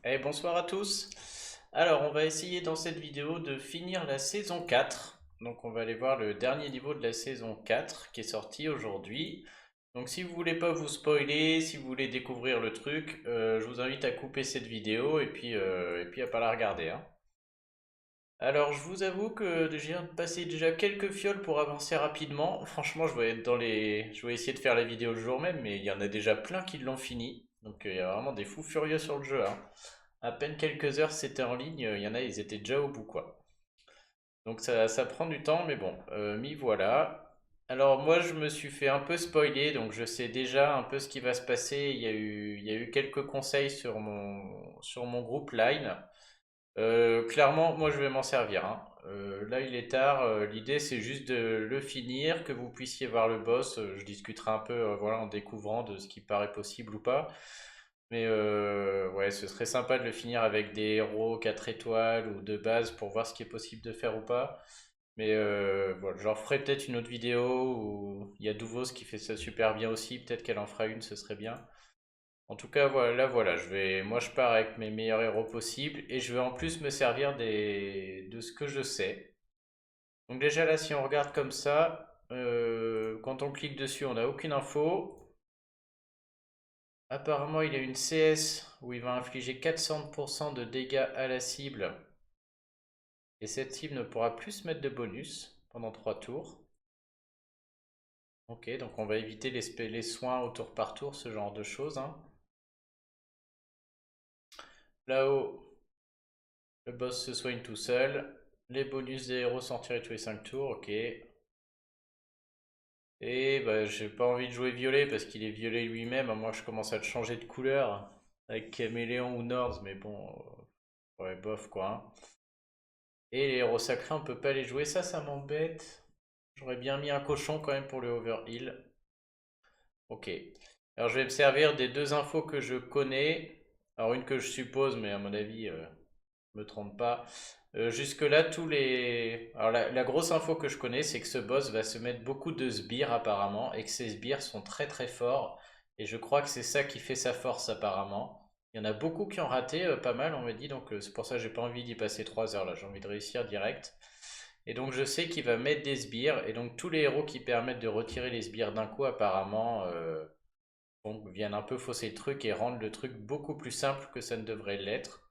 Bonsoir à tous. Alors, on va essayer dans cette vidéo de finir la saison 4. Donc, on va aller voir le dernier niveau de la saison 4 qui est sorti aujourd'hui. Donc, si vous voulez pas vous spoiler, si vous voulez découvrir le truc, je vous invite à couper cette vidéo et puis à pas la regarder, hein. Alors, je vous avoue que je viens de passer déjà quelques fioles pour avancer rapidement. Franchement, je vais essayer de faire la vidéo le jour même, mais il y en a déjà plein qui l'ont fini. Donc, il y a vraiment des fous furieux sur le jeu, hein. À peine quelques heures c'était en ligne, il y en a, ils étaient déjà au bout, quoi. Donc ça prend du temps, mais bon, m'y voilà. Alors moi je me suis fait un peu spoiler, donc je sais déjà un peu ce qui va se passer. Il y a eu quelques conseils sur mon groupe Line. Clairement, moi je vais m'en servir, hein. Là il est tard, l'idée c'est juste de le finir, que vous puissiez voir le boss. Je discuterai un peu, voilà, en découvrant de ce qui paraît possible ou pas. Mais ouais, ce serait sympa de le finir avec des héros 4 étoiles ou de base pour voir ce qui est possible de faire ou pas. Mais voilà, j'en ferai peut-être une autre vidéo où il y a Duvos qui fait ça super bien aussi. Peut-être qu'elle en fera une, ce serait bien. En tout cas, voilà, là, voilà, moi je pars avec mes meilleurs héros possibles et je vais en plus me servir de ce que je sais. Donc déjà là, si on regarde comme ça, quand on clique dessus, on n'a aucune info. Apparemment, il a une CS où il va infliger 400% de dégâts à la cible. Et cette cible ne pourra plus se mettre de bonus pendant 3 tours. Ok, donc on va éviter les soins au tour par tour, ce genre de choses, hein. Là-haut, le boss se soigne tout seul. Les bonus des héros sont tirés tous les 5 tours, ok. Et bah, j'ai pas envie de jouer violet parce qu'il est violet lui-même. Moi, je commence à le changer de couleur avec Caméléon ou Nords, mais bon, ouais, bof quoi, hein. Et les héros sacrés, on peut pas les jouer, ça m'embête. J'aurais bien mis un cochon quand même pour le overheal. Ok. Alors je vais me servir des deux infos que je connais. Alors une que je suppose, mais à mon avis, je me trompe pas. Jusque-là, tous les. Alors la grosse info que je connais, c'est que ce boss va se mettre beaucoup de sbires apparemment, et que ces sbires sont très très forts. Et je crois que c'est ça qui fait sa force apparemment. Il y en a beaucoup qui ont raté, pas mal on m'a dit, donc c'est pour ça que j'ai pas envie d'y passer 3 heures là, j'ai envie de réussir direct. Et donc je sais qu'il va mettre des sbires, et donc tous les héros qui permettent de retirer les sbires d'un coup apparemment viennent un peu fausser le truc et rendre le truc beaucoup plus simple que ça ne devrait l'être.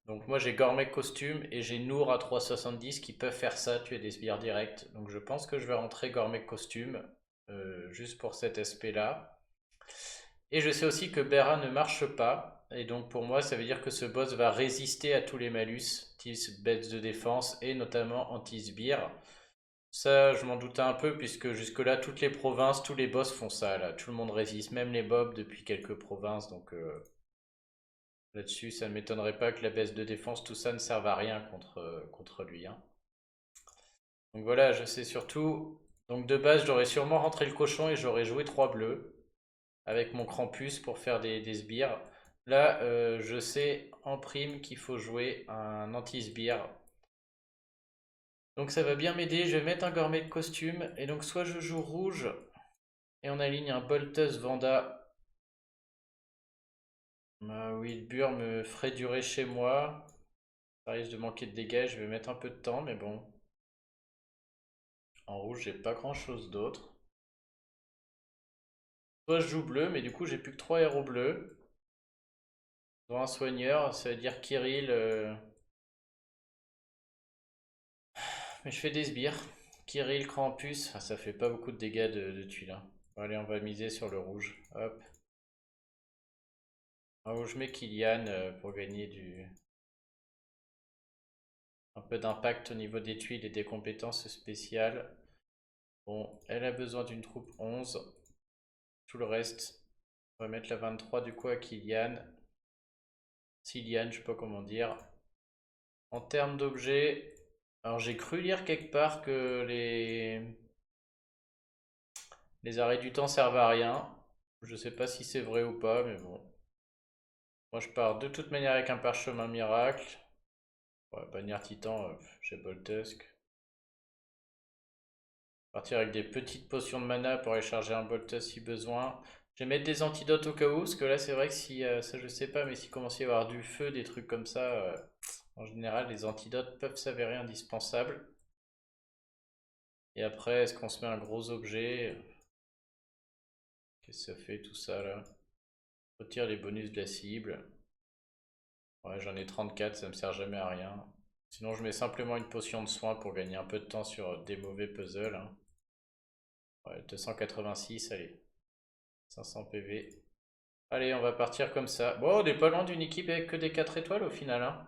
Donc moi j'ai Gourmet Costume et j'ai Nour à 3,70 qui peuvent faire ça, tuer des sbires directs. Donc je pense que je vais rentrer Gourmet Costume juste pour cet aspect-là. Et je sais aussi que Bera ne marche pas. Et donc pour moi ça veut dire que ce boss va résister à tous les malus, bêtes de défense et notamment anti-sbire. Ça je m'en doutais un peu puisque jusque-là toutes les provinces, tous les boss font ça là. Tout le monde résiste, même les mobs depuis quelques provinces. Donc là-dessus, ça ne m'étonnerait pas que la baisse de défense, tout ça ne serve à rien contre lui, hein. Donc voilà, je sais surtout. Donc de base, j'aurais sûrement rentré le cochon et j'aurais joué 3 bleus avec mon Krampus pour faire des sbires. Là, je sais en prime qu'il faut jouer un anti-sbire. Donc ça va bien m'aider. Je vais mettre un gourmet de costume. Et donc soit je joue rouge et on aligne un Boltus Vanda. Oui, le bur me ferait durer chez moi. Ça risque de manquer de dégâts. Je vais mettre un peu de temps, mais bon. En rouge, j'ai pas grand chose d'autre. Soit je joue bleu, mais du coup, j'ai plus que 3 héros bleus. Dont un soigneur, ça veut dire Kirill. Mais je fais des sbires. Kirill, Krampus. Ah, ça fait pas beaucoup de dégâts de tuiles, hein. Bon, allez, on va miser sur le rouge. Hop. En rouge, je mets Kylian pour gagner un peu d'impact au niveau des tuiles et des compétences spéciales. Bon, elle a besoin d'une troupe 11. Tout le reste, on va mettre la 23 du coup à Kylian. Cylian, je sais pas comment dire. En termes d'objets, alors j'ai cru lire quelque part que les arrêts du temps servent à rien. Je sais pas si c'est vrai ou pas, mais bon. Moi je pars de toute manière avec un parchemin miracle. Ouais, bannière titan, j'ai Boltusk. Partir avec des petites potions de mana pour aller charger un Boltus si besoin. Je vais mettre des antidotes au cas où, parce que là c'est vrai que si, ça je sais pas, mais s'il commence à y avoir du feu, des trucs comme ça, en général les antidotes peuvent s'avérer indispensables. Et après, est-ce qu'on se met un gros objet? Qu'est-ce que ça fait tout ça là? Retire les bonus de la cible. Ouais, j'en ai 34, ça me sert jamais à rien. Sinon, je mets simplement une potion de soin pour gagner un peu de temps sur des mauvais puzzles, hein. Ouais, 286, allez. 500 PV. Allez, on va partir comme ça. Bon, on n'est pas loin d'une équipe avec que des 4 étoiles au final, hein.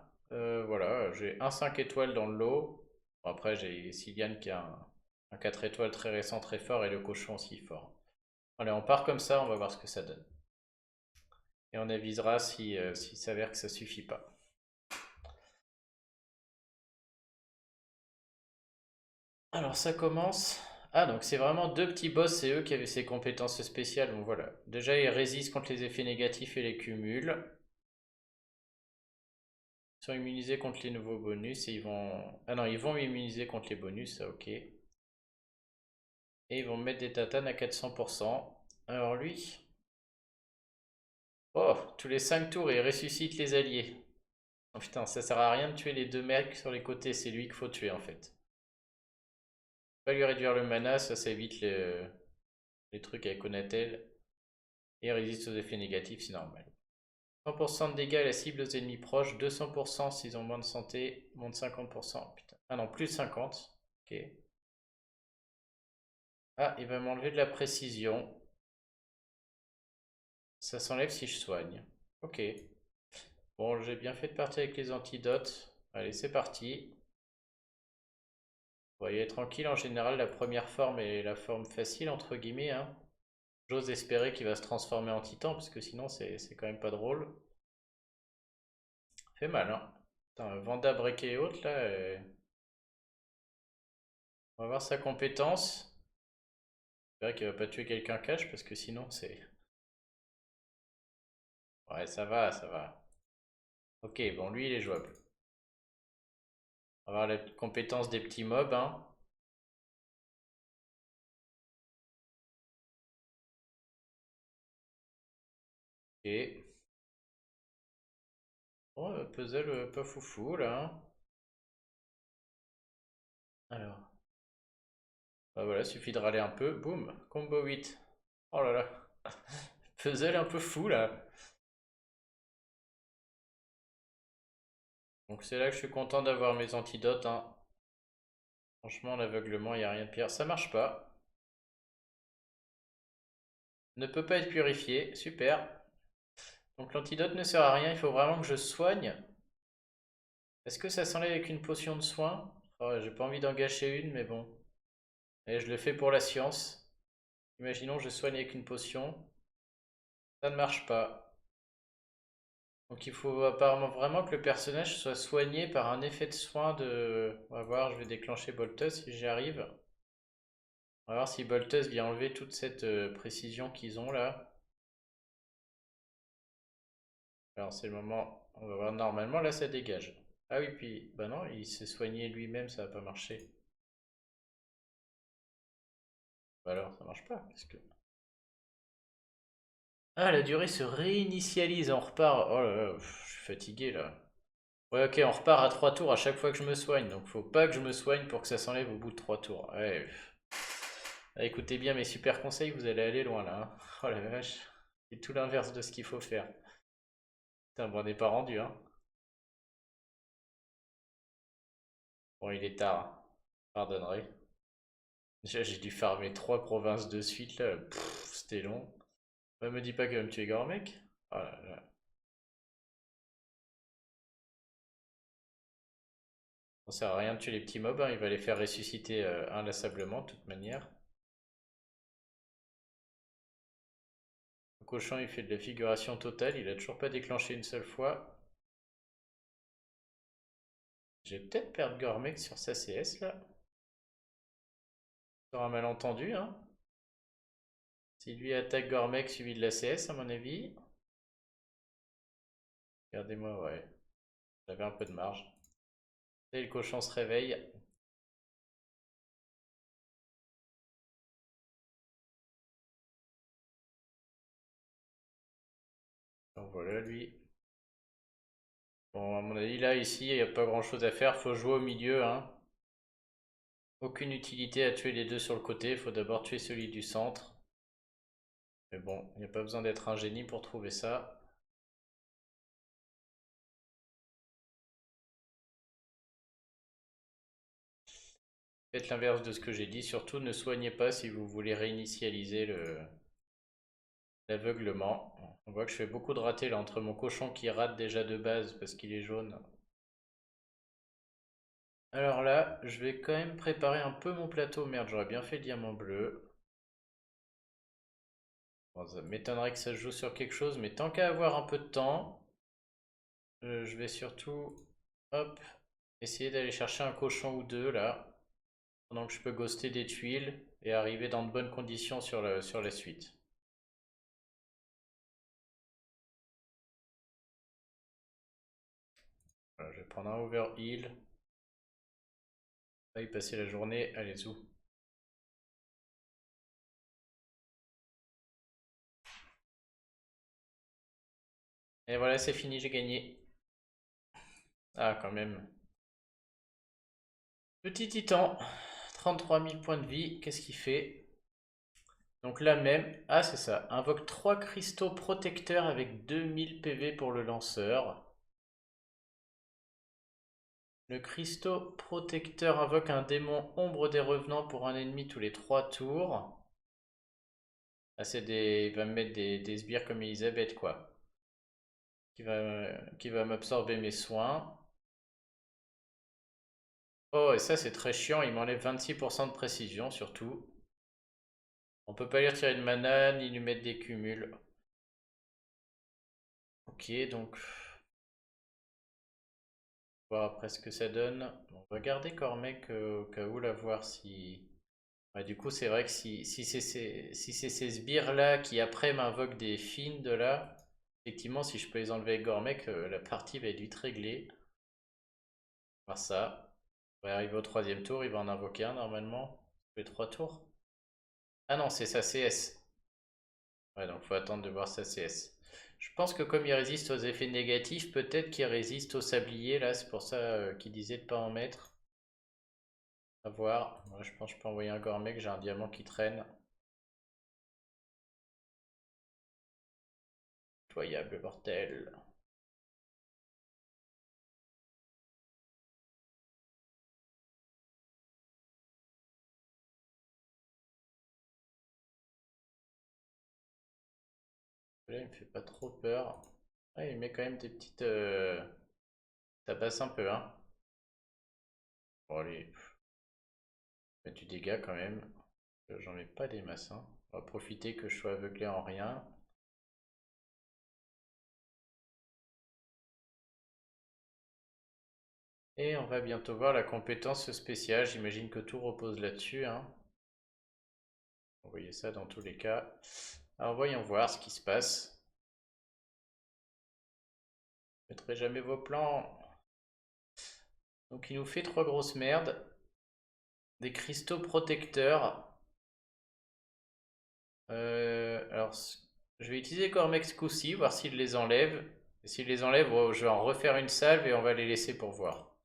Voilà, j'ai un 5 étoiles dans le lot. Bon, après, j'ai Sylviane qui a un 4 étoiles très récent, très fort, et le cochon aussi fort. Allez, on part comme ça, on va voir ce que ça donne. Et on avisera si, s'il s'avère que ça suffit pas. Alors ça commence. Ah, donc c'est vraiment deux petits boss, c'est eux qui avaient ces compétences spéciales. Donc voilà. Déjà, ils résistent contre les effets négatifs et les cumuls. Ils sont immunisés contre les nouveaux bonus et ils vont. Ah non, ils vont immuniser contre les bonus, ça ok. Et ils vont mettre des tatanes à 400%. Alors lui. Oh, tous les 5 tours, il ressuscite les alliés. Oh putain, ça sert à rien de tuer les deux mecs sur les côtés, c'est lui qu'il faut tuer en fait. Pas lui réduire le mana, ça évite les trucs avec Onatel. Et résiste aux effets négatifs, c'est normal. 100% de dégâts à la cible aux ennemis proches, 200% s'ils ont moins de santé, moins de 50%. Putain. Ah non, plus 50. Ok. Ah, il va m'enlever de la précision. Ça s'enlève si je soigne. Ok. Bon, j'ai bien fait de partir avec les antidotes. Allez, c'est parti. On va y aller tranquille. En général, la première forme est la forme facile, entre guillemets, hein. J'ose espérer qu'il va se transformer en titan, parce que sinon, c'est quand même pas drôle. Fait mal, hein. Putain, Vanda, Breaké et autres, là. On va voir sa compétence. J'espère qu'il va pas tuer quelqu'un cash, parce que sinon, c'est. Ouais, ça va, ça va. Ok, bon, lui, il est jouable. On va voir la compétence des petits mobs, hein. Ok. Bon, puzzle pas foufou, là, hein. Alors. Bah voilà, suffit de râler un peu. Boum, combo 8. Oh là là. Puzzle un peu fou, là. Donc c'est là que je suis content d'avoir mes antidotes, hein. Franchement, l'aveuglement, il n'y a rien de pire. Ça marche pas. Ne peut pas être purifié. Super. Donc l'antidote ne sert à rien. Il faut vraiment que je soigne. Est-ce que ça s'enlève avec une potion de soin? Oh, j'ai pas envie d'en gâcher une, mais bon. Et je le fais pour la science. Imaginons je soigne avec une potion. Ça ne marche pas. Donc il faut apparemment vraiment que le personnage soit soigné par un effet de soin de... On va voir, je vais déclencher Boltus si j'y arrive. On va voir si Boltus vient enlever toute cette précision qu'ils ont là. Alors c'est le moment, on va voir normalement, là ça dégage. Ah oui, puis, bah non, il s'est soigné lui-même, ça va pas marcher. Bah alors, ça marche pas, parce que... Ah, la durée se réinitialise, on repart. Oh là là, je suis fatigué là. Ouais, ok, on repart à 3 tours à chaque fois que je me soigne, donc faut pas que je me soigne pour que ça s'enlève au bout de 3 tours. Ouais. Ah, écoutez bien mes super conseils, vous allez aller loin là, hein. Oh la vache, c'est tout l'inverse de ce qu'il faut faire. Putain, bon, on n'est pas rendu, hein. Bon, il est tard, pardonnerai. Déjà, j'ai dû farmer 3 provinces de suite là. C'était long. Bah, me dis pas qu'il va me tuer Gormek. Oh là là. Ça sert à rien de tuer les petits mobs, hein. Il va les faire ressusciter inlassablement de toute manière. Le cochon il fait de la figuration totale, il a toujours pas déclenché une seule fois. J'ai peut-être perdre Gormek sur sa CS là. Sur un malentendu, hein. Si lui attaque Gormek suivi de la CS à mon avis. Regardez-moi, ouais. J'avais un peu de marge. Et le cochon se réveille. voilà lui. Bon, à mon avis, là, ici, il n'y a pas grand-chose à faire. Faut jouer au milieu, hein. Aucune utilité à tuer les deux sur le côté. Il faut d'abord tuer celui du centre. Mais bon, il n'y a pas besoin d'être un génie pour trouver ça. Faites l'inverse de ce que j'ai dit. Surtout, ne soignez pas si vous voulez réinitialiser l'aveuglement. On voit que je fais beaucoup de ratés là entre mon cochon qui rate déjà de base parce qu'il est jaune. Alors là, je vais quand même préparer un peu mon plateau. Merde, j'aurais bien fait le diamant bleu. Bon, ça m'étonnerait que ça se joue sur quelque chose, mais tant qu'à avoir un peu de temps, je vais surtout, hop, essayer d'aller chercher un cochon ou deux là, pendant que je peux ghoster des tuiles et arriver dans de bonnes conditions sur la suite. Voilà, je vais prendre un overheal. Là, y passer la journée, allez où. Et voilà, c'est fini, j'ai gagné. Ah, quand même. Petit titan, 33 000 points de vie, qu'est-ce qu'il fait? Donc là même, ah c'est ça, invoque 3 cristaux protecteurs avec 2000 PV pour le lanceur. Le cristaux protecteur invoque un démon ombre des revenants pour un ennemi tous les 3 tours. Ah il va me mettre des sbires comme Elisabeth quoi. Qui va m'absorber mes soins. Oh et ça c'est très chiant, il m'enlève 26% de précision surtout. On peut pas lui retirer de mana ni lui mettre des cumuls. Ok donc voir après ce que ça donne. On va garder Cormec au cas où, la voir si... Ouais, du coup, c'est vrai que si c'est ces sbires-là qui après m'invoquent des fins de là, effectivement, si je peux les enlever avec Gormec, la partie va être vite réglée. On va voir ça. On va arriver au troisième tour, il va en invoquer un normalement. Les 3 tours. Ah non, c'est sa CS. Ouais, donc faut attendre de voir sa CS. Je pense que comme il résiste aux effets négatifs, peut-être qu'il résiste au sablier, là, c'est pour ça qu'il disait de pas en mettre. À voir. Moi, je pense que je peux envoyer un Gormec, j'ai un diamant qui traîne. Pitoyable mortel. Là, il me fait pas trop peur. Ah, il met quand même des petites... Ça passe un peu, hein. Bon, allez, mettre du dégât quand même. J'en mets pas des masses, hein. On va profiter que je sois aveuglé en rien. Et on va bientôt voir la compétence spéciale. J'imagine que tout repose là-dessus, hein. Vous voyez ça dans tous les cas. Alors voyons voir ce qui se passe. Ne mettrez jamais vos plans. Donc il nous fait 3 grosses merdes. Des cristaux protecteurs. Alors, je vais utiliser Cormex ce coup-ci, voir s'il les enlève. Et s'il les enlève, je vais en refaire une salve et on va les laisser pour voir.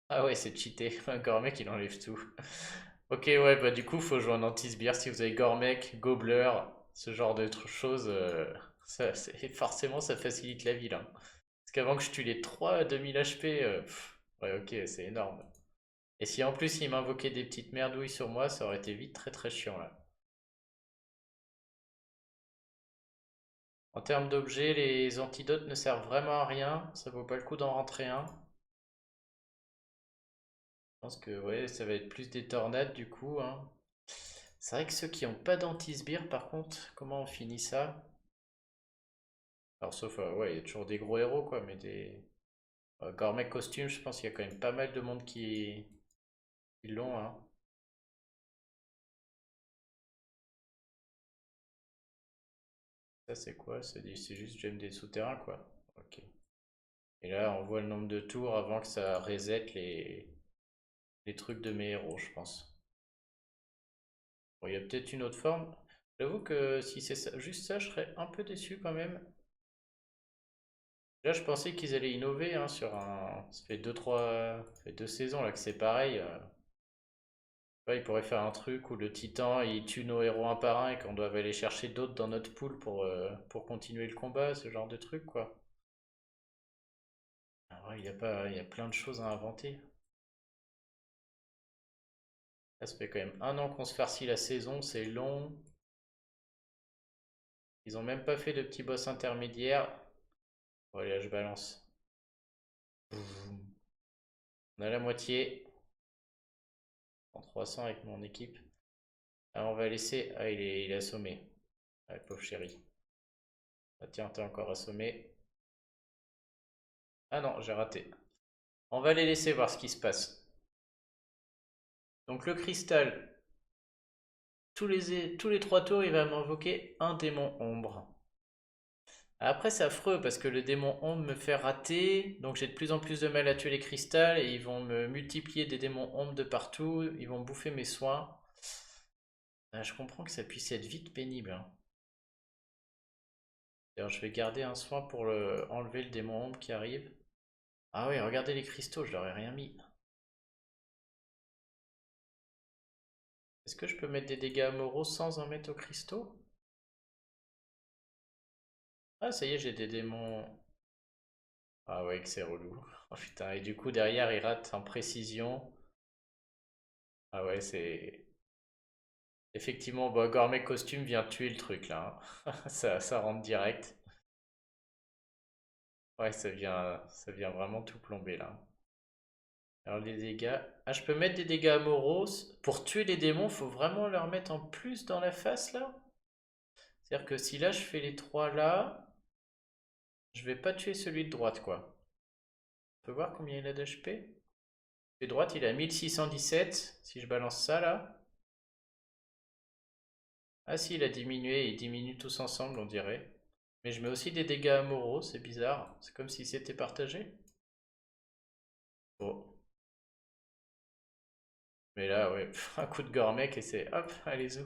Ah ouais, c'est cheaté. Gormec, il enlève tout. Ok, ouais, bah du coup, faut jouer en anti-sbire. Si vous avez Gormec, Gobbler, ce genre de choses, forcément, ça facilite la vie, là. Parce qu'avant que je tue les 3 à 2000 HP, ouais, ok, c'est énorme. Et si en plus il m'invoquait des petites merdouilles sur moi, ça aurait été vite très très chiant, là. En termes d'objets, les antidotes ne servent vraiment à rien. Ça vaut pas le coup d'en rentrer un. Je pense que ouais, ça va être plus des tornades du coup, hein. C'est vrai que ceux qui n'ont pas d'anti-sbire, par contre, comment on finit ça? Alors sauf, ouais, il y a toujours des gros héros quoi, mais des... Gormec costume, je pense qu'il y a quand même pas mal de monde qui l'ont, hein. Ça c'est quoi? C'est juste j'aime des souterrains quoi. Ok. Et là on voit le nombre de tours avant que ça reset les trucs de mes héros, je pense. Bon, il y a peut-être une autre forme. J'avoue que si c'est juste ça, je serais un peu déçu quand même. Là, je pensais qu'ils allaient innover hein, sur un. Ça fait ça fait 2 saisons là que c'est pareil. Ouais, ils pourraient faire un truc où le Titan il tue nos héros un par un et qu'on doit aller chercher d'autres dans notre pool pour continuer le combat, ce genre de truc quoi. Ah ouais, il y a plein de choses à inventer. Là, ça fait quand même 1 an qu'on se farcit la saison, c'est long. Ils ont même pas fait de petits boss intermédiaires. Bon, allez, là, je balance. On a la moitié. En 300 avec mon équipe. Alors on va laisser. Ah, il est assommé. Ah, pauvre chéri. Ah, tiens, t'es encore assommé. Ah non, j'ai raté. On va les laisser voir ce qui se passe. Donc le cristal, tous les 3 tours, il va m'invoquer un démon ombre. Après, c'est affreux parce que le démon ombre me fait rater, donc j'ai de plus en plus de mal à tuer les cristals et ils vont me multiplier des démons ombres de partout, ils vont bouffer mes soins. Ah, je comprends que ça puisse être vite pénible, hein. D'ailleurs, je vais garder un soin pour enlever le démon ombre qui arrive. Ah oui, regardez les cristaux, je leur ai rien mis. Est-ce que je peux mettre des dégâts moraux sans en mettre aux cristaux? Ah, ça y est, j'ai des démons. Ah ouais, que c'est relou. Oh putain, et du coup, derrière, il rate en précision. Ah ouais, c'est. Effectivement, bah, Gourmet Costume vient tuer le truc là, hein. Ça rentre direct. Ouais, ça vient vraiment tout plomber là. Alors les dégâts. Ah, je peux mettre des dégâts moraux. Pour tuer les démons, faut vraiment leur mettre en plus dans la face là. C'est-à-dire que si là je fais les 3 là, je vais pas tuer celui de droite quoi. On peut voir combien il a d'HP? Celui de droite il a 1617. Si je balance ça là. Ah si, il a diminué, ils diminuent tous ensemble on dirait. Mais je mets aussi des dégâts moraux, c'est bizarre. C'est comme si c'était partagé. Bon. Mais là, ouais, un coup de Gormec et c'est hop, allez-y.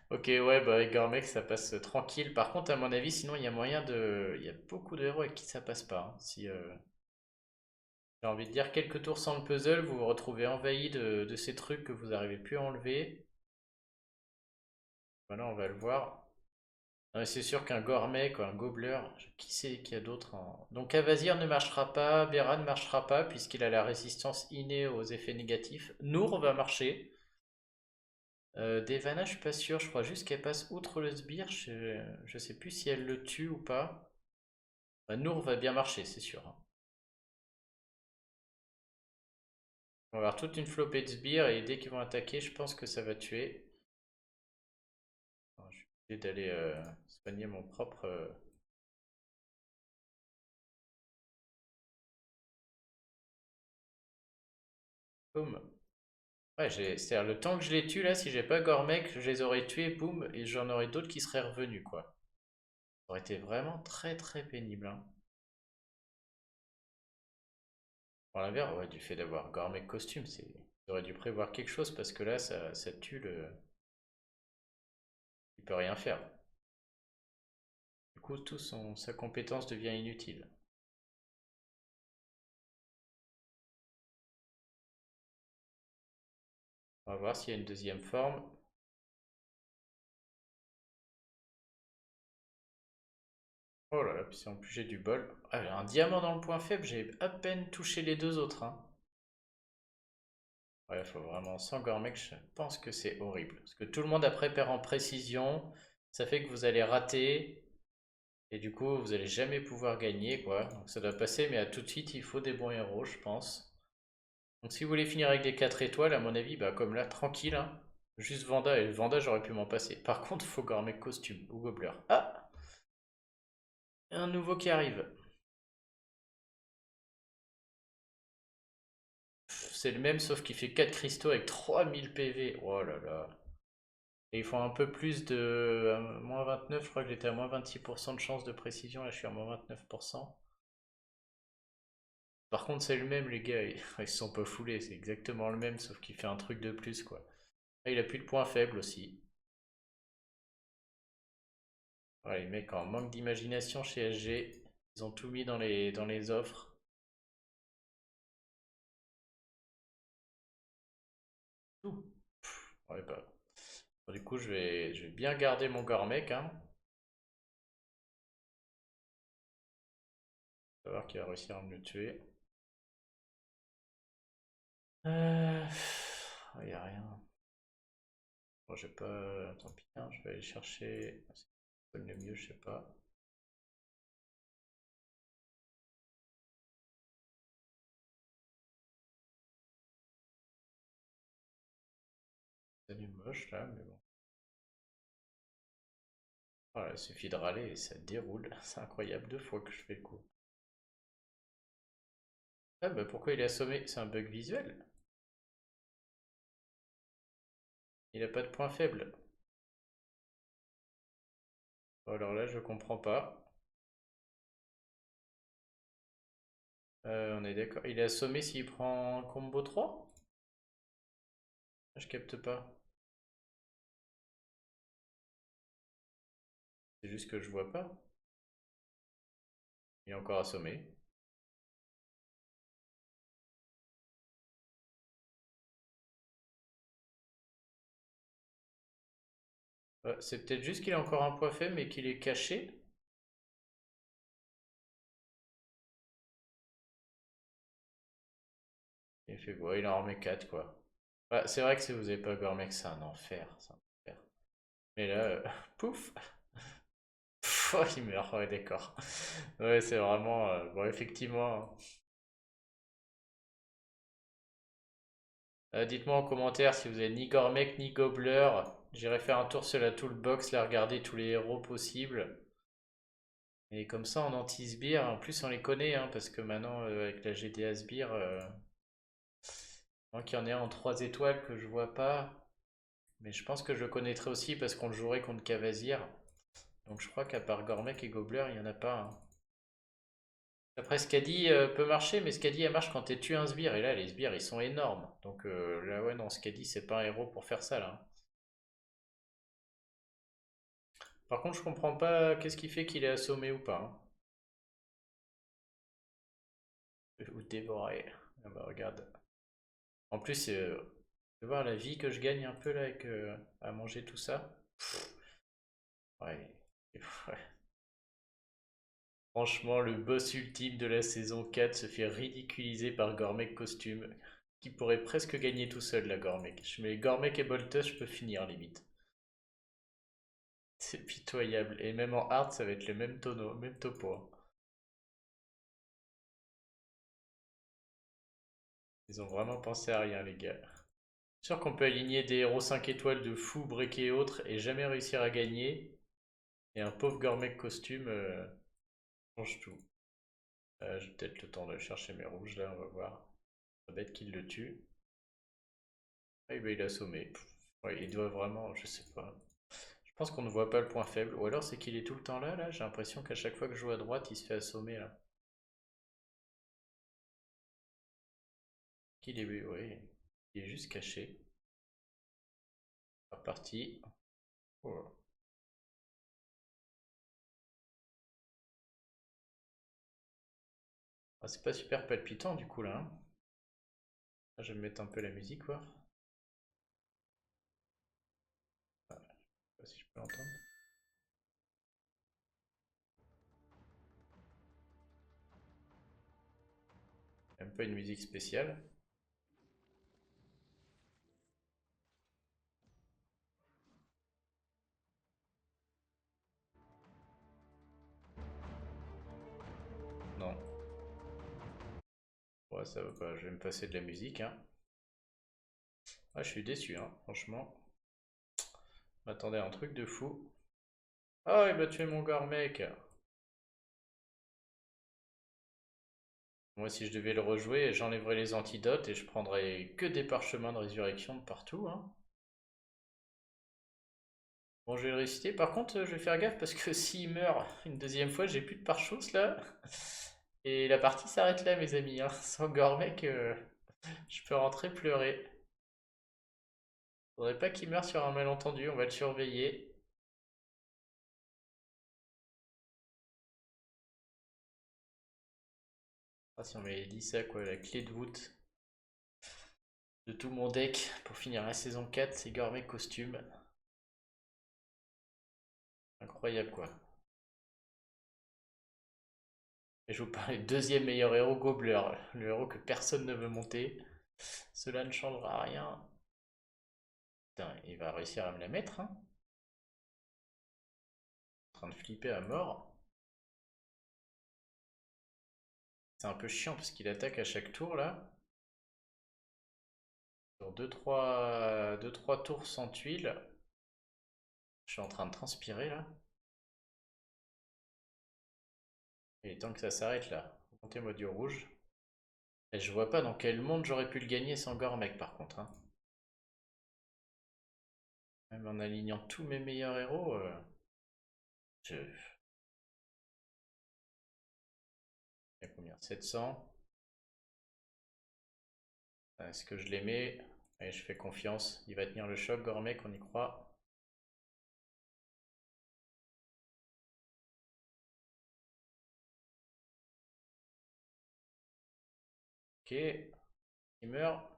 Ok, ouais, bah avec Gormec ça passe tranquille. Par contre, à mon avis, sinon il y a moyen de. Il y a beaucoup de héros avec qui ça passe pas, hein. Si j'ai envie de dire quelques tours sans le puzzle, vous vous retrouvez envahi de ces trucs que vous n'arrivez plus à enlever. Voilà, on va le voir. Non, mais c'est sûr qu'un Gourmet, quoi, un Gobbler, qui c'est qu'il y a d'autre Donc Avazir ne marchera pas, Bera ne marchera pas, puisqu'il a la résistance innée aux effets négatifs. Nour va marcher. Devana, je suis pas sûr, je crois juste qu'elle passe outre le sbire, je sais plus si elle le tue ou pas. Bah, Nour va bien marcher, c'est sûr, hein. On va avoir toute une flopée de sbires et dès qu'ils vont attaquer, je pense que ça va tuer. Alors, je suis obligé d'aller soigner mon propre. Boum. Ouais, c'est-à-dire le temps que je les tue là, si j'ai pas Gormek, je les aurais tués, boum, et j'en aurais d'autres qui seraient revenus, quoi. Ça aurait été vraiment très très pénible, hein. Pour l'inverse, ouais, du fait d'avoir Gormek costume, j'aurais dû prévoir quelque chose parce que là, ça tue le. Il peut rien faire. Du coup, sa compétence devient inutile. On va voir s'il y a une deuxième forme. Oh là là, puis en plus j'ai du bol. Ah, un diamant dans le point faible, j'ai à peine touché les deux autres, hein. Ouais, faut vraiment, sans Gormek, je pense que c'est horrible. Parce que tout le monde après perd en précision, ça fait que vous allez rater, et du coup vous allez jamais pouvoir gagner, quoi. Donc ça doit passer, mais à tout de suite il faut des bons héros, je pense. Donc si vous voulez finir avec des 4 étoiles, à mon avis, bah comme là, tranquille, hein. Juste Vanda, et Vanda j'aurais pu m'en passer. Par contre, il faut Gormek costume ou Gobbler. Ah! Un nouveau qui arrive. C'est le même sauf qu'il fait 4 cristaux avec 3000 PV. Oh là là. Et ils font un peu plus de moins 29, je crois que j'étais à moins 26% de chance de précision, là je suis à moins 29%. Par contre c'est le même les gars, ils se sont pas foulés, c'est exactement le même sauf qu'il fait un truc de plus quoi. Là, il a plus de points faibles aussi. Ouais, les mecs en manque d'imagination chez SG, Ils ont tout mis dans les offres. Tout. Ouais, bah. Bon, du coup, je vais bien garder mon Gormec, hein. Savoir qu'il va réussir à me le tuer. Il y a rien. Bon, j'ai pas. Tant pis, hein, je vais aller chercher. C'est le mieux, je sais pas. C'est moche là, mais bon. Voilà, il suffit de râler et ça déroule. C'est incroyable, 2 fois que je fais le coup. Ah bah pourquoi il est assommé? C'est un bug visuel. Il a pas de point faible. Bon, alors là, je comprends pas. On est d'accord. Il est assommé s'il prend combo 3. Je capte pas. C'est juste que je vois pas. Il est encore assommé. C'est peut-être juste qu'il a encore un point faible mais qu'il est caché. Il fait quoi? Il en remet 4 quoi. Bah, c'est vrai que si vous avez pas Gormec, c'est un enfer. C'est un enfer. Mais là, pouf! Pff, oh, il meurt, ouais, d'accord. Ouais, c'est vraiment. Bon, effectivement. Dites-moi en commentaire si vous avez ni Gormec ni Gobbler. J'irai faire un tour sur la toolbox, là, regarder tous les héros possibles. Et comme ça, en anti-sbire, en plus, on les connaît, hein, parce que maintenant, avec la GDA sbire, moi qu'il y en ait un en 3 étoiles que je vois pas. Mais je pense que je le connaîtrai aussi parce qu'on le jouerait contre Cavazir. Donc je crois qu'à part Gormec et Gobbler, il n'y en a pas, hein. Après, Skadi peut marcher, mais Skadi elle marche quand tu tues un sbire. Et là, les sbires ils sont énormes. Donc là, ouais, non, Skadi c'est pas un héros pour faire ça là. Par contre, je comprends pas qu'est-ce qui fait qu'il est assommé ou pas, hein. Ou dévoré. Ah bah regarde. En plus, tu vois la vie que je gagne un peu là avec à manger tout ça. Ouais. Ouais. Franchement, le boss ultime de la saison 4 se fait ridiculiser par Gormek Costume, qui pourrait presque gagner tout seul la Gormek. Je mets Gormek et Boltus, je peux finir limite. C'est pitoyable. Et même en hard, ça va être le même tonneau, même topo, hein. Ils ont vraiment pensé à rien, les gars. Sûr qu'on peut aligner des héros 5 étoiles de fou, break et autres, et jamais réussir à gagner. Et un pauvre Gormek Costume change tout. J'ai peut-être le temps de chercher mes rouges là, on va voir. Ça va être qu'il le tue. Ah, bah, il est assommé. Pff, ouais, il doit vraiment, je sais pas. Je pense qu'on ne voit pas le point faible. Ou alors c'est qu'il est tout le temps là, là. J'ai l'impression qu'à chaque fois que je joue à droite, il se fait assommer là. Qu'il est, oui, il est juste caché. Reparti. Oh. Ah, c'est pas super palpitant du coup là, hein. Ah, je vais me mettre un peu la musique, voir. Ah, je sais pas si je peux l'entendre. Même pas une musique spéciale. Non. Ouais, ça va pas. Je vais me passer de la musique, hein. Ah, je suis déçu, hein, franchement. Je m'attendais à un truc de fou. Ah, il m'a tué mon gore, mec. Moi, si je devais le rejouer, j'enlèverais les antidotes et je prendrais que des parchemins de résurrection de partout, hein. Bon, je vais le réciter. Par contre, je vais faire gaffe parce que s'il meurt une deuxième fois, j'ai plus de pare-chausse là. Et la partie s'arrête là, mes amis, hein. Sans gore, mec, je peux rentrer pleurer. Faudrait pas qu'il meure sur un malentendu, on va le surveiller. Ah, si on m'avait dit ça, quoi, la clé de voûte de tout mon deck pour finir la saison 4, c'est Gourmet costume. Incroyable, quoi. Et je vous parlais du deuxième meilleur héros, Gobbler, le héros que personne ne veut monter. Cela ne changera rien. Putain, il va réussir à me la mettre, hein. En train de flipper à mort. C'est un peu chiant parce qu'il attaque à chaque tour là. Sur 2-3 tours sans tuiles. Je suis en train de transpirer là. Il est temps que ça s'arrête là. Montez-moi du rouge. Et je vois pas dans quel monde j'aurais pu le gagner sans Gormek par contre, hein. Même en alignant tous mes meilleurs héros, je... il y a combien? 700. Est-ce que je les mets? Allez, je fais confiance. Il va tenir le choc, Gormek, on y croit. Ok, il meurt.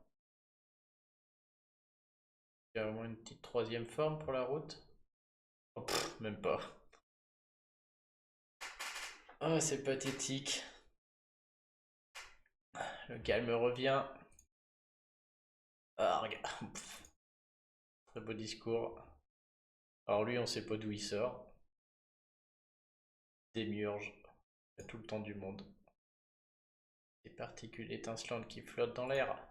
Il y a au moins une petite troisième forme pour la route. Oh, pff, même pas. Oh, c'est pathétique. Le calme revient. Ah, regarde. Très beau discours. Alors lui, on sait pas d'où il sort. Démiurge. Il a tout le temps du monde. Des particules étincelantes qui flottent dans l'air.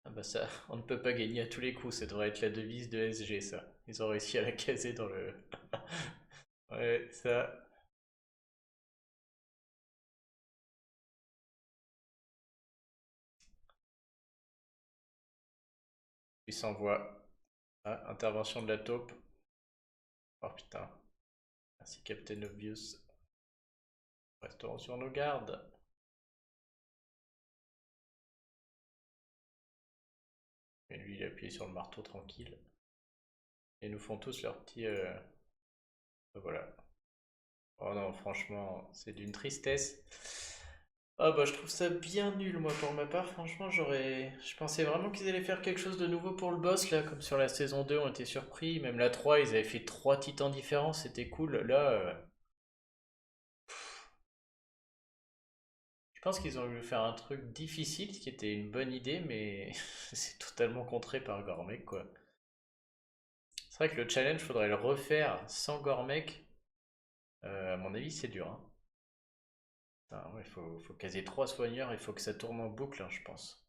Ah bah ça, on ne peut pas gagner à tous les coups. Ça devrait être la devise de SG, ça. Ils ont réussi à la caser dans le... Ouais, ça... Il s'envoie. Ah, intervention de la taupe. Oh putain. Merci Captain Obvious. Restons sur nos gardes. Et lui, il a appuyé sur le marteau tranquille. Et ils nous font tous leur petit... Voilà. Oh non, franchement, c'est d'une tristesse. Ah bah je trouve ça bien nul moi pour ma part, franchement je pensais vraiment qu'ils allaient faire quelque chose de nouveau pour le boss là, comme sur la saison 2 on était surpris, même la 3 ils avaient fait 3 titans différents, c'était cool, là je pense qu'ils ont voulu faire un truc difficile, ce qui était une bonne idée, mais c'est totalement contré par Gormek quoi. C'est vrai que le challenge faudrait le refaire sans Gormek. À mon avis c'est dur, hein. Putain, ouais, faut caser 3 soigneurs, il faut que ça tourne en boucle, hein, je pense.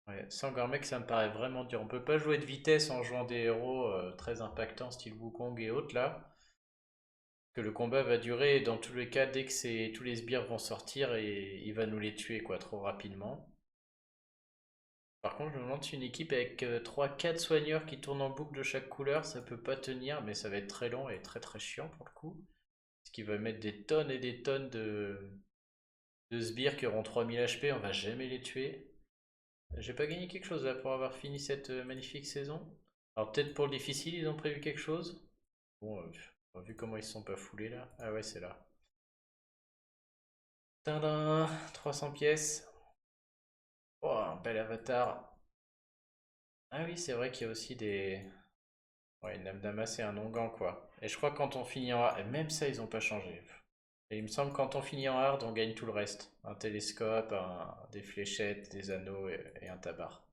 Ouais, sans Gormek, ça me paraît vraiment dur. On peut pas jouer de vitesse en jouant des héros très impactants, style Wukong et autres là. Que le combat va durer, et dans tous les cas, dès que tous les sbires vont sortir, et il va nous les tuer quoi, trop rapidement. Par contre, je me demande si une équipe avec 3-4 soigneurs qui tournent en boucle de chaque couleur, ça peut pas tenir, mais ça va être très long et très très chiant pour le coup. Parce qu'il va mettre des tonnes et des tonnes de sbires qui auront 3000 HP, on va jamais les tuer. J'ai pas gagné quelque chose là pour avoir fini cette magnifique saison. Alors peut-être pour le difficile, ils ont prévu quelque chose. Bon, vu comment ils se sont pas foulés là. Ah ouais, c'est là. Tadam, 300 pièces. Oh, un bel avatar. Ah oui, c'est vrai qu'il y a aussi des... Ouais, une lame d'Amas et un onguent quoi. Et je crois que quand on finit en hard, et même ça, ils ont pas changé. Et il me semble que quand on finit en hard, on gagne tout le reste. Un télescope, des fléchettes, des anneaux et un tabar.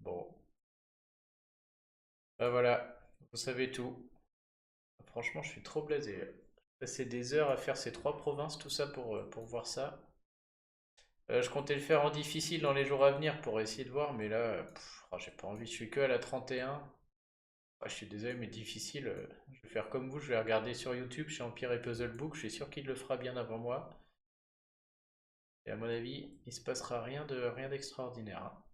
Bon, bah voilà, vous savez tout. Franchement, je suis trop blasé. J'ai passé des heures à faire ces 3 provinces, tout ça pour voir ça. Je comptais le faire en difficile dans les jours à venir pour essayer de voir, mais là, oh, j'ai pas envie. Je suis que à la 31. Ah, je suis désolé, mais difficile. Je vais faire comme vous, je vais regarder sur YouTube chez Empire et Puzzle Book. Je suis sûr qu'il le fera bien avant moi. Et à mon avis, il se passera rien d'extraordinaire, hein.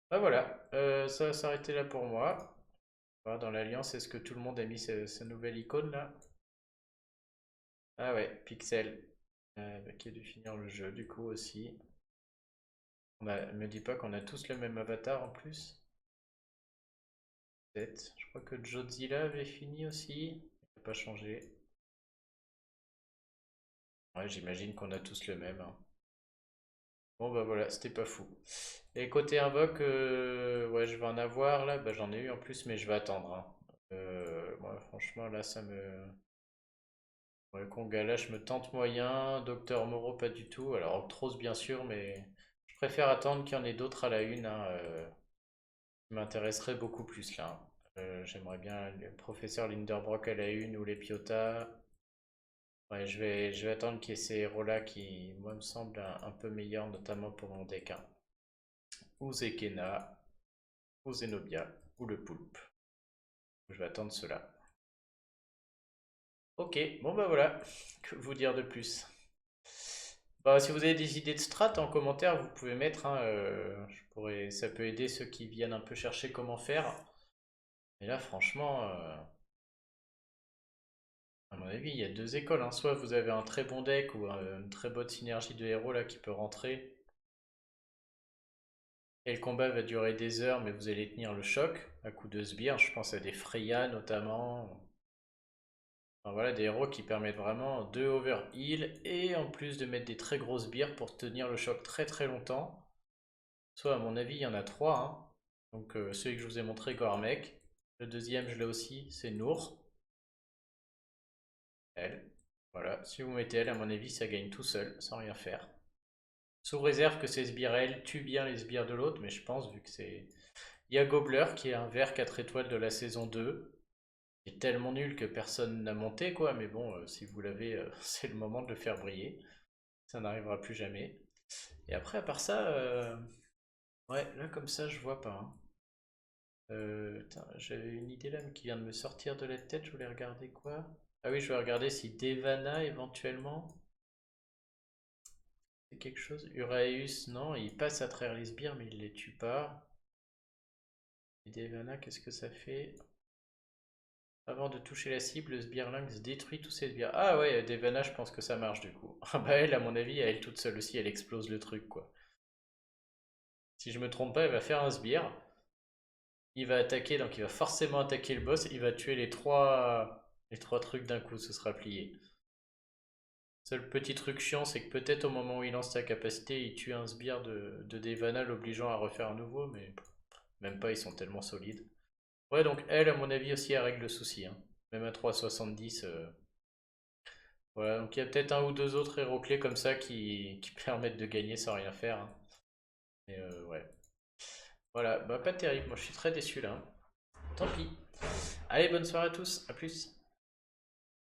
Bah voilà, ça va s'arrêter là pour moi. Voilà, dans l'Alliance, est-ce que tout le monde a mis sa nouvelle icône là? Ah ouais, Pixel, bah, qui a dû finir le jeu du coup aussi. Me dis pas qu'on a tous le même avatar en plus. Peut-être. Je crois que Jodzilla avait fini aussi. Il n'a pas changé. Ouais, j'imagine qu'on a tous le même, hein. Bon bah voilà, c'était pas fou. Et côté invoque, ouais, je vais en avoir là. Bah, j'en ai eu en plus, mais je vais attendre, hein. Moi, franchement, là, ça me. Ouais, Kongala, je me tente moyen. Docteur Moreau, pas du tout. Alors, Octros, bien sûr, mais je préfère attendre qu'il y en ait d'autres à la une, hein, qui m'intéresseraient beaucoup plus là, hein. J'aimerais bien le professeur Linderbrock à la une ou les Piota. Ouais, je vais attendre qu'il y ait ces héros-là qui, moi, me semblent un peu meilleurs, notamment pour mon deck, hein. Ou Zekena, ou Zenobia, ou le Poulpe. Je vais attendre cela. Ok, bon bah voilà, que vous dire de plus? Bah, si vous avez des idées de strat en commentaire, vous pouvez mettre, hein, ça peut aider ceux qui viennent un peu chercher comment faire. Mais là, franchement, à mon avis, il y a deux écoles, hein. Soit vous avez un très bon deck ou une très bonne synergie de héros là qui peut rentrer. Et le combat va durer des heures, mais vous allez tenir le choc à coup de sbires. Je pense à des Freya notamment. Enfin, voilà, des héros qui permettent vraiment de overheal et en plus de mettre des très grosses sbires pour tenir le choc très très longtemps. Soit à mon avis, il y en a trois, hein. Donc celui que je vous ai montré, Gormek. Le deuxième, je l'ai aussi, c'est Nour. Elle. Voilà, si vous mettez elle, à mon avis, ça gagne tout seul, sans rien faire. Sous réserve que ces sbires, elle, tuent bien les sbires de l'autre, mais je pense, vu que c'est... Il y a Gobbler, qui est un vert 4 étoiles de la saison 2. Il est tellement nul que personne n'a monté, quoi, mais bon, si vous l'avez, c'est le moment de le faire briller. Ça n'arrivera plus jamais. Et après, à part ça, ouais, là, comme ça, je vois pas, hein. J'avais une idée là mais qui vient de me sortir de la tête, je voulais regarder quoi? Ah oui, je vais regarder si Devana éventuellement c'est quelque chose. Uraeus, non, il passe à travers les sbires mais il les tue pas. Et Devana, qu'est-ce que ça fait? Avant de toucher la cible, le sbire lynx détruit tous ses sbires. Ah ouais, Devana, je pense que ça marche du coup. Ah bah elle, à mon avis, elle toute seule aussi, elle explose le truc quoi. Si je me trompe pas, elle va faire un sbire. Il va attaquer, donc il va forcément attaquer le boss. Il va tuer les trois trucs d'un coup, ce sera plié. Seul petit truc chiant, c'est que peut-être au moment où il lance sa capacité, il tue un sbire de Devana, l'obligeant à refaire un nouveau, mais même pas, ils sont tellement solides. Ouais, donc elle, à mon avis, aussi, elle règle le souci, hein. Même à 3,70. Voilà, donc il y a peut-être un ou deux autres héros clés comme ça qui permettent de gagner sans rien faire, hein. Mais ouais. Voilà, bah pas terrible, moi je suis très déçu là, hein. Tant pis. Allez, bonne soirée à tous, à plus.